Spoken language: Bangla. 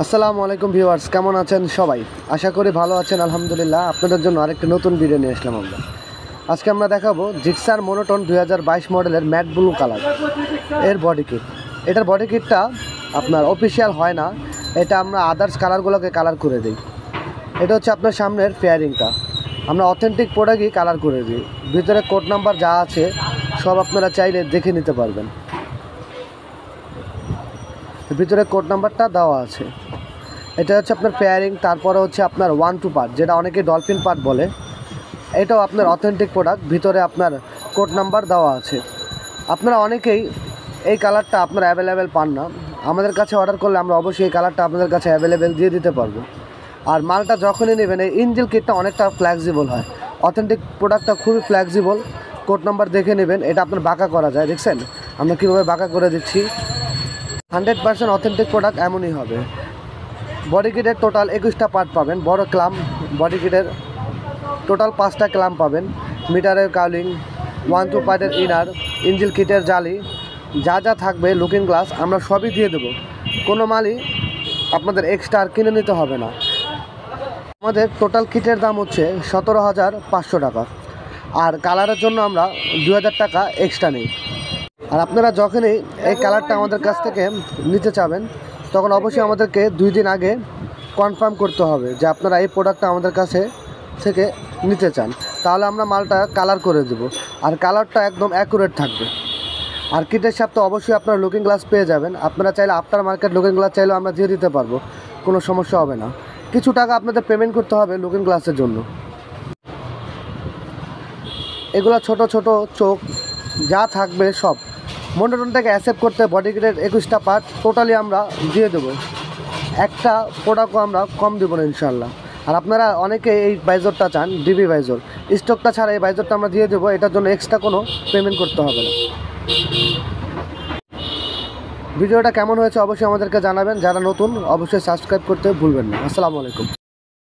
আসসালামু আলাইকুম ভিউয়ার্স, কেমন আছেন সবাই? আশা করি ভালো আছেন। আলহামদুলিল্লাহ, আপনাদের জন্য আরেকটি নতুন ভিডিও নিয়ে আসলাম আমরা। আজকে আমরা দেখাবো জিক্সার মোনোটোন 2022 মডেলের ম্যাট ব্লু কালার এর বডি কিট। এটার বডি কিটটা আপনার অফিসিয়াল হয় না, এটা আমরা আদার্স কালারগুলোকে কালার করে দিই। এটা হচ্ছে আপনার সামনের ফেয়ারিংটা, আমরা অথেন্টিক প্রোডাক্টই কালার করে দিই। ভিতরে কোড নাম্বার যা আছে সব আপনারা চাইলে দেখে নিতে পারবেন। ভিতরে কোড নাম্বারটা দেওয়া আছে। এটা হচ্ছে আপনার পেয়ারিং, তারপরে হচ্ছে আপনার 1-2 পার্ট, যেটা অনেকে ডলফিন পার্ট বলে। এটাও আপনার অথেন্টিক প্রোডাক্ট, ভিতরে আপনার কোড নাম্বার দেওয়া আছে। আপনারা অনেকেই এই কালারটা আপনারা অ্যাভেলেবেল পান না, আমাদের কাছে অর্ডার করলে আমরা অবশ্যই এই কালারটা আপনাদের কাছে অ্যাভেলেবেল দিয়ে দিতে পারবো। আর মালটা যখনই নেবেন, এই ইঞ্জিল কিটটা অনেকটা ফ্লেক্সিবল হয়। অথেন্টিক প্রোডাক্টটা খুবই ফ্লেক্সিবল, কোড নাম্বার দেখে নেবেন। এটা আপনার বাঁকা করা যায়, দেখছেন আমরা কীভাবে বাঁকা করে দিচ্ছি। 100% অথেন্টিক প্রোডাক্ট এমনই হবে। বডি কিটের টোটাল 21টা পার্ট পাবেন। বড় ক্লাম বডি কিটের টোটাল 5টা ক্লাম পাবেন। মিটারের কাউলিং, 1-2 পার্টের ইনার, ইঞ্জিল কিটের জালি, যা যা থাকবে লুকিং গ্লাস আমরা সবই দিয়ে দেবো। কোনো মালই আপনাদের এক্সট্রা আর কিনে নিতে হবে না। আমাদের টোটাল কিটের দাম হচ্ছে 17,500 টাকা, আর কালারের জন্য আমরা 2,000 টাকা এক্সট্রা নিই। আর আপনারা যখনই এই কালারটা আমাদের কাছ থেকে নিতে চাবেন, তখন অবশ্যই আমাদেরকে 2 দিন আগে কনফার্ম করতে হবে যে আপনারা এই প্রোডাক্টটা আমাদের কাছে থেকে নিতে চান। তাহলে আমরা মালটা কালার করে দেব, আর কালারটা একদম অ্যাকুরেট থাকবে। আর কিটের সাথে অবশ্যই আপনারা লুকিং গ্লাস পেয়ে যাবেন। আপনারা চাইলে আফটার মার্কেট লুকিং গ্লাস চাইলেও আমরা দিয়ে দিতে পারবো, কোনো সমস্যা হবে না। কিছু টাকা আপনাদের পেমেন্ট করতে হবে লুকিং গ্লাসের জন্য। এগুলো ছোট ছোট চোখ যা থাকবে সব মোনোটোনটাকে অ্যাকসেপ্ট করতে বডি কিটের 21টা পার্ট টোটালি আমরা দিয়ে দেবো। একটা প্রোডাক্টও আমরা কম দেবো না ইনশাল্লাহ। আর আপনারা অনেকে এই বাইজরটা চান, ডিবি বাইজর, স্টকটা ছাড়া এই বাইজরটা আমরা দিয়ে দেবো। এটার জন্য এক্সট্রা কোনো পেমেন্ট করতে হবে না। ভিডিওটা কেমন হয়েছে অবশ্যই আমাদেরকে জানাবেন। যারা নতুন অবশ্যই সাবস্ক্রাইব করতে ভুলবেন না। আসসালামু আলাইকুম।